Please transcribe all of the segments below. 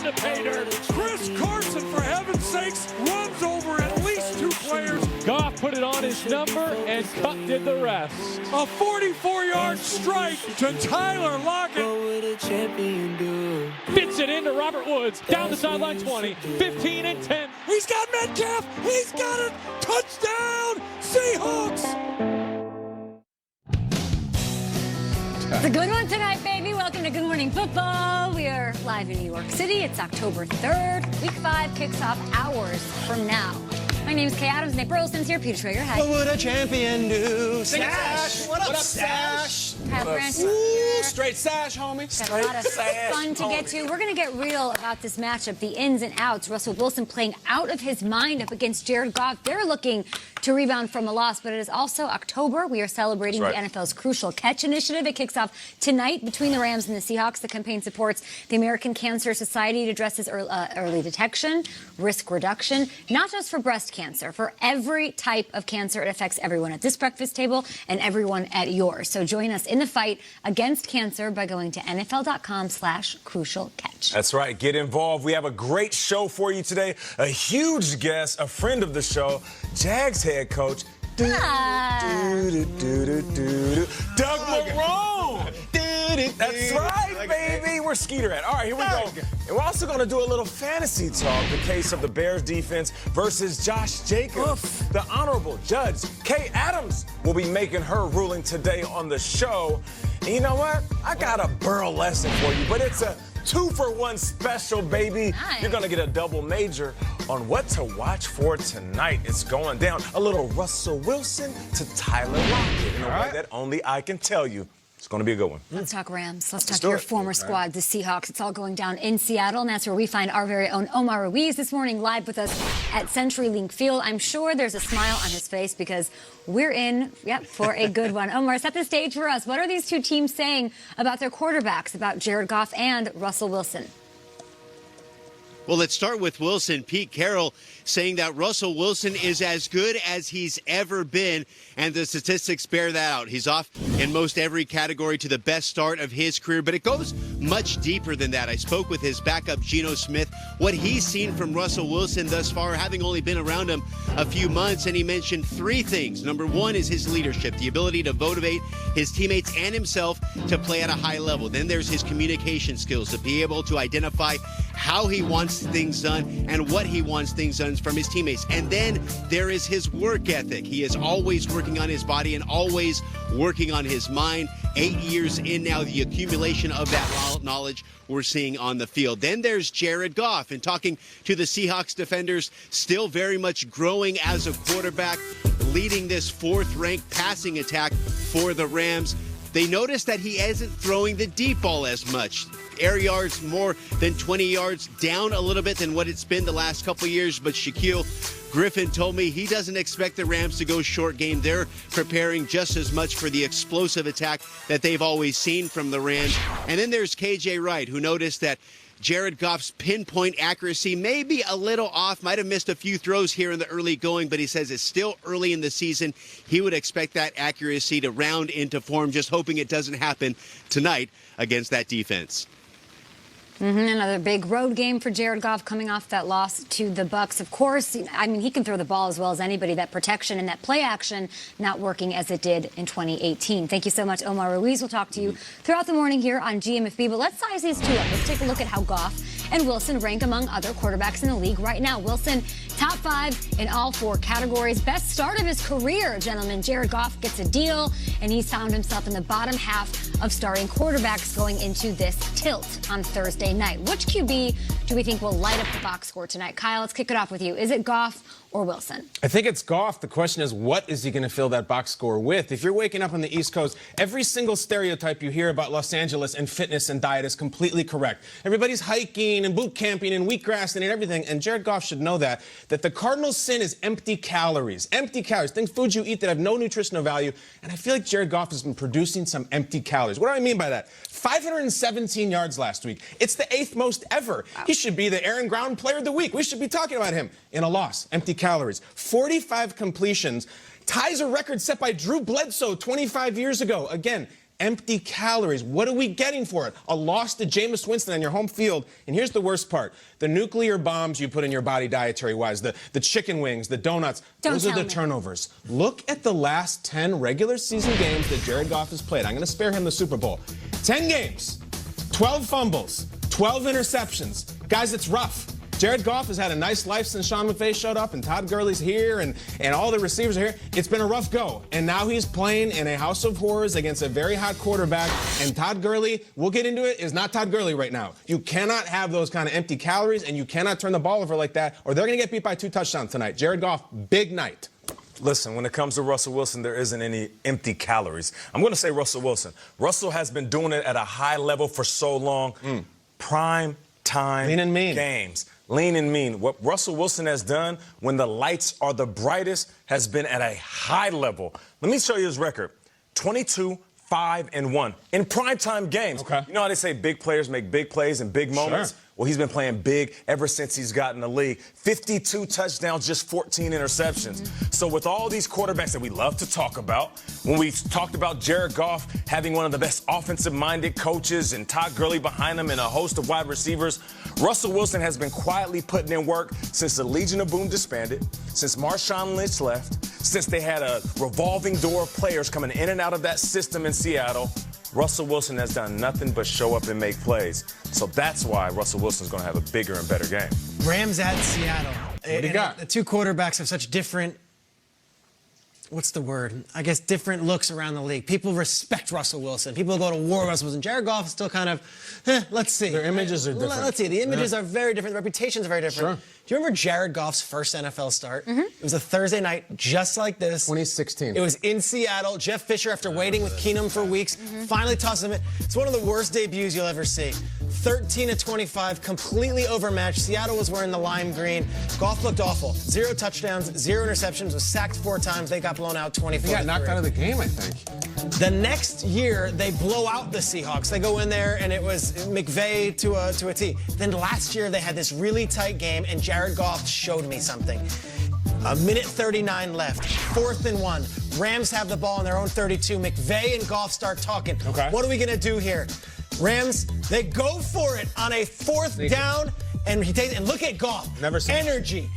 in the pay dirt. Chris Carson, for heaven's sakes, runs over at least 2 players. Goff put it on his number, and Cup did the rest. A 44-yard strike to Tyler Lockett. Fits it into Robert Woods, down the sideline 20, 15 and 10. He's got Metcalf. He's got it. Touchdown, Seahawks. It's a good one tonight, baby. Welcome to Good Morning Football. We are live in New York City. It's October 3rd. Week 5 kicks off hours from now. My name is Kay Adams. Nate Burleson's here. Peter Schrager. Hi. What would a champion do? Sash. What up, Sash? Kyle Brandt. Ooh, straight sash, homie. Got a lot of fun to get to. We're going to get real about this matchup, the ins and outs. Russell Wilson playing out of his mind up against Jared Goff. They're looking to rebound from a loss, but it is also October. We are celebrating the NFL's Crucial Catch Initiative. It kicks off tonight between the Rams and the Seahawks. The campaign supports the American Cancer Society. It addresses early detection, risk reduction, not just for breast cancer, for every type of cancer. It affects everyone at this breakfast table and everyone at yours. So join us in the fight against cancer by going to NFL.com/crucialcatch. That's right. Get involved. We have a great show for you today. A huge guest, a friend of the show, Jags head coach, Doug Marrone. That's right, baby. We're Skeeter at. All right, here we go. And we're also going to do a little fantasy talk. The case of the Bears defense versus Josh Jacobs. The Honorable Judge Kay Adams will be making her ruling today on the show. And you know what? I got a Burrow lesson for you, but it's a 2-for-1 special, baby. Nice. You're going to get a double major on what to watch for tonight. It's going down. A little Russell Wilson to Tyler Lockett in a way that only I can tell you. It's going to be a good one. Let's talk Rams. Let's talk your former squad, the Seahawks. It's all going down in Seattle, and that's where we find our very own Omar Ruiz this morning, live with us at CenturyLink Field. I'm sure there's a smile on his face because we're in, for a good one. Omar, set the stage for us. What are these two teams saying about their quarterbacks, about Jared Goff and Russell Wilson? Well, let's start with Wilson. Pete Carroll saying that Russell Wilson is as good as he's ever been, and the statistics bear that out. He's off in most every category to the best start of his career, but it goes much deeper than that. I spoke with his backup, Geno Smith, what he's seen from Russell Wilson thus far, having only been around him a few months, and he mentioned 3 things. Number 1 is his leadership, the ability to motivate his teammates and himself to play at a high level. Then there's his communication skills, to be able to identify how he wants things done and what he wants things done from his teammates. And then there is his work ethic. He is always working on his body and always working on his mind. 8 years in now, the accumulation of that knowledge we're seeing on the field. Then there's Jared Goff, and talking to the Seahawks defenders, still very much growing as a quarterback, leading this 4th-ranked passing attack for the Rams. They noticed that he isn't throwing the deep ball as much. Air yards more than 20 yards, down a little bit than what it's been the last couple of years. But Shaquille Griffin told me he doesn't expect the Rams to go short game. They're preparing just as much for the explosive attack that they've always seen from the Rams. And then there's KJ Wright, who noticed that Jared Goff's pinpoint accuracy may be a little off, might have missed a few throws here in the early going, but he says it's still early in the season. He would expect that accuracy to round into form, just hoping it doesn't happen tonight against that defense. Another big road game for Jared Goff coming off that loss to the Bucs. Of course, I mean, he can throw the ball as well as anybody. That protection and that play action not working as it did in 2018. Thank you so much, Omar Ruiz. We'll talk to you throughout the morning here on GMFB. But let's size these two up. Let's take a look at how Goff and Wilson rank among other quarterbacks in the league right now. Wilson, top 5 in all 4 categories. Best start of his career, gentlemen. Jared Goff gets a deal, and he's found himself in the bottom half of starting quarterbacks going into this tilt on Thursday night. Which QB do we think will light up the box score tonight? Kyle, let's kick it off with you. Is it Goff or Wilson? I think it's Goff. The question is, what is he going to fill that box score with? If you're waking up on the East Coast, every single stereotype you hear about Los Angeles and fitness and diet is completely correct. Everybody's hiking and boot camping and wheatgrass and everything, and Jared Goff should know that the Cardinals' sin is empty calories. Empty calories. Things, foods you eat that have no nutritional value, and I feel like Jared Goff has been producing some empty calories. What do I mean by that? 517 yards last week. It's the 8th most ever. Wow. He should be the Aaron Brown Player of the Week. We should be talking about him in a loss. Empty calories. 45 completions. Ties a record set by Drew Bledsoe 25 years ago. Again, Empty calories. What are we getting for it? A loss to Jameis Winston on your home field. And here's the worst part. The nuclear bombs you put in your body dietary-wise, the chicken wings, the donuts, those are the turnovers. Look at the last 10 regular season games that Jared Goff has played. I'm going to spare him the Super Bowl. 10 games, 12 fumbles, 12 interceptions. Guys, it's rough. Jared Goff has had a nice life since Sean McVay showed up and Todd Gurley's here and all the receivers are here. It's been a rough go. And now he's playing in a house of horrors against a very hot quarterback. And Todd Gurley, we'll get into it, is not Todd Gurley right now. You cannot have those kind of empty calories and you cannot turn the ball over like that or they're going to get beat by 2 touchdowns tonight. Jared Goff, big night. Listen, when it comes to Russell Wilson, there isn't any empty calories. I'm going to say Russell Wilson. Russell has been doing it at a high level for so long. Prime time Lean and mean. Games. Lean and mean. What Russell Wilson has done when the lights are the brightest has been at a high level. Let me show you his record. 22-5-1 in primetime games. Okay. You know how they say big players make big plays in big moments? Sure. Well, he's been playing big ever since he's gotten the league. 52 touchdowns, just 14 interceptions. So with all these quarterbacks that we love to talk about, when we talked about Jared Goff having one of the best offensive-minded coaches and Todd Gurley behind him and a host of wide receivers, Russell Wilson has been quietly putting in work since the Legion of Boom disbanded, since Marshawn Lynch left, since they had a revolving door of players coming in and out of that system in Seattle. Russell Wilson has done nothing but show up and make plays. So that's why Russell Wilson's going to have a bigger and better game. Rams at Seattle. What do you got? The two quarterbacks have such different, what's the word? I guess different looks around the league. People respect Russell Wilson. People go to war with Russell Wilson. Jared Goff is still kind of, let's see. Their images are different. Let's see. The images are very different. The reputations are very different. Sure. Do you remember Jared Goff's first NFL start? It was a Thursday night just like this. 2016. It was in Seattle. Jeff Fisher, after waiting with Keenum for weeks, finally tosses him in. It's one of the worst debuts you'll ever see. 13-25, completely overmatched. Seattle was wearing the lime green. Goff looked awful. 0 touchdowns, 0 interceptions, was sacked 4 times. They got blown out 24-3. He got knocked out of the game, I think. The next year, they blow out the Seahawks. They go in there, and it was McVay to a T. Then last year, they had this really tight game, and Jared Goff showed me something. A minute 39 left, 4th and 1. Rams have the ball on their own 32. McVay and Goff start talking. Okay. What are we going to do here? Rams, they go for it on a 4th down, and he takes. And look at Goff. Never seen energy,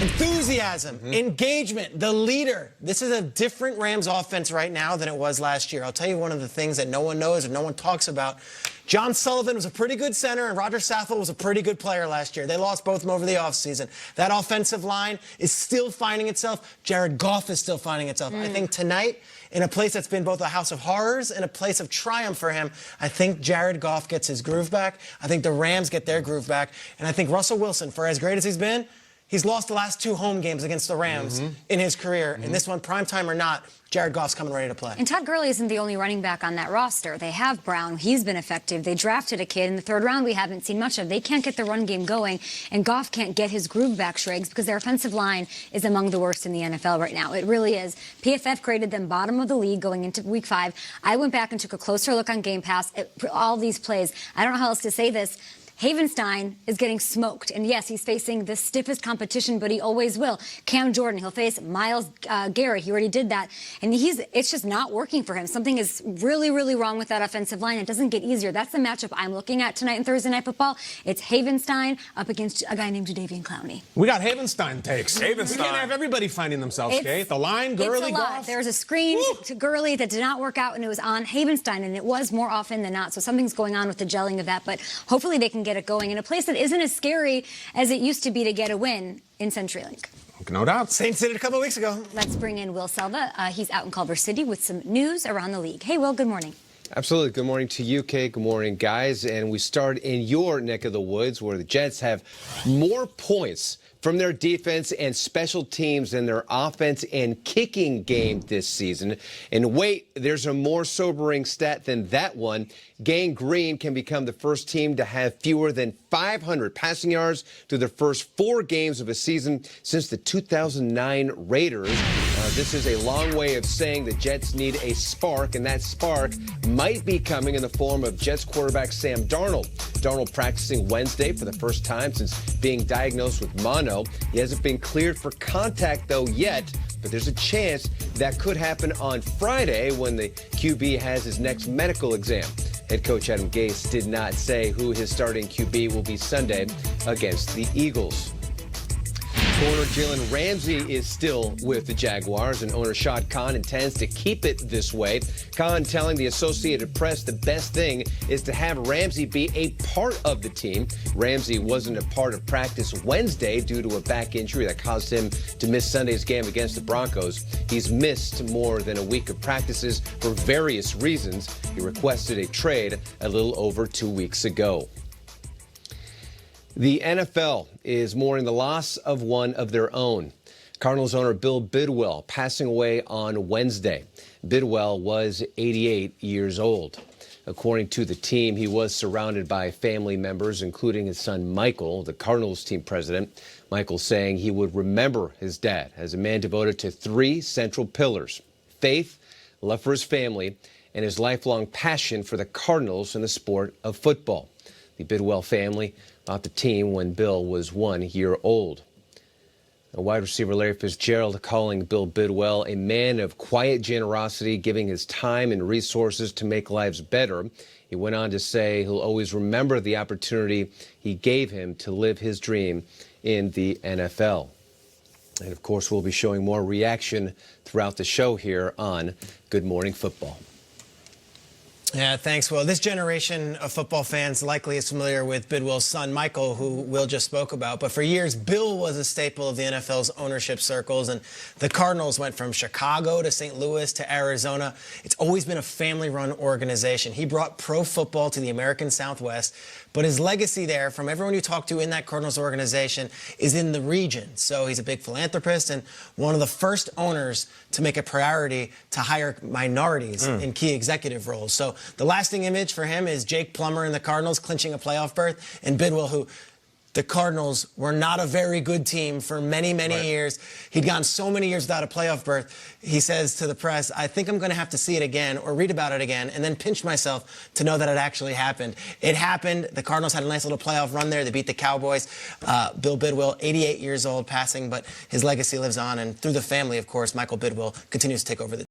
enthusiasm, engagement, the leader. This is a different Rams offense right now than it was last year. I'll tell you one of the things that no one knows or no one talks about. John Sullivan was a pretty good center, and Roger Saffold was a pretty good player last year. They lost both of them over the offseason. That offensive line is still finding itself. Jared Goff is still finding itself. I think tonight, in a place that's been both a house of horrors and a place of triumph for him, I think Jared Goff gets his groove back. I think the Rams get their groove back. And I think Russell Wilson, for as great as he's been, he's lost the last 2 home games against the Rams in his career. And this one, primetime or not, Jared Goff's coming ready to play. And Todd Gurley isn't the only running back on that roster. They have Brown. He's been effective. They drafted a kid in the 3rd round we haven't seen much of. They can't get the run game going, and Goff can't get his groove back, Shrigs, because their offensive line is among the worst in the NFL right now. It really is. PFF graded them bottom of the league going into Week 5. I went back and took a closer look on Game Pass at all these plays. I don't know how else to say this. Havenstein is getting smoked. And yes, he's facing the stiffest competition, but he always will. Cam Jordan, he'll face Myles Garrett. He already did that. And it's just not working for him. Something is really, really wrong with that offensive line. It doesn't get easier. That's the matchup I'm looking at tonight in Thursday Night Football. It's Havenstein up against a guy named Jadeveon Clowney. We got Havenstein takes. Havenstein. We can't have everybody finding themselves, Kate. The line, Gurley, it's a lot. Goff. There's a screen to Gurley that did not work out, and it was on Havenstein, and it was more often than not. So something's going on with the gelling of that, but hopefully they can get it going in a place that isn't as scary as it used to be to get a win in CenturyLink. No doubt. Saints did it a couple weeks ago. Let's bring in Will Selva. He's out in Culver City with some news around the league. Hey, Will, good morning. Absolutely. Good morning to you, Kate. Good morning, guys. And we start in your neck of the woods where the Jets have more points from their defense and special teams than their offense and kicking game this season. And wait, there's a more sobering stat than that one. Gang Green can become the first team to have fewer than 500 passing yards through their first 4 games of a season since the 2009 Raiders. This is a long way of saying the Jets need a spark, and that spark might be coming in the form of Jets quarterback Sam Darnold. Darnold practicing Wednesday for the first time since being diagnosed with mono. He hasn't been cleared for contact, though, yet, but there's a chance that could happen on Friday when the QB has his next medical exam. Head coach Adam Gase did not say who his starting QB will be Sunday against the Eagles. Corner Jalen Ramsey is still with the Jaguars, and owner Shad Khan intends to keep it this way. Khan telling the Associated Press the best thing is to have Ramsey be a part of the team. Ramsey wasn't a part of practice Wednesday due to a back injury that caused him to miss Sunday's game against the Broncos. He's missed more than a week of practices for various reasons. He requested a trade a little over 2 weeks ago. The NFL is mourning the loss of one of their own. Cardinals owner Bill Bidwell passing away on Wednesday. Bidwell was 88 years old. According to the team, he was surrounded by family members, including his son Michael, the Cardinals team president. Michael saying he would remember his dad as a man devoted to three central pillars: faith, love for his family, and his lifelong passion for the Cardinals and the sport of football. The Bidwell family bought the team when Bill was 1 year old. Wide receiver Larry Fitzgerald calling Bill Bidwell a man of quiet generosity, giving his time and resources to make lives better. He went on to say he'll always remember the opportunity he gave him to live his dream in the NFL. And of course, we'll be showing more reaction throughout the show here on Good Morning Football. Yeah, thanks, Will. This generation of football fans likely is familiar with Bidwell's son, Michael, who Will just spoke about. But for years, Bill was a staple of the NFL's ownership circles, and the Cardinals went from Chicago to St. Louis to Arizona. It's always been a family-run organization. He brought pro football to the American Southwest, but his legacy there, from everyone you talk to in that Cardinals organization, is in the region. So he's a big philanthropist and one of the first owners to make a priority to hire minorities in key executive roles. So the lasting image for him is Jake Plummer and the Cardinals clinching a playoff berth, and Bidwell, who the Cardinals were not a very good team for many, many years. He'd gone so many years without a playoff berth. He says to the press, I think I'm going to have to see it again or read about it again and then pinch myself to know that it actually happened. It happened. The Cardinals had a nice little playoff run there. They beat the Cowboys. Bill Bidwell, 88 years old, passing, but his legacy lives on. And through the family, of course, Michael Bidwell continues to take over the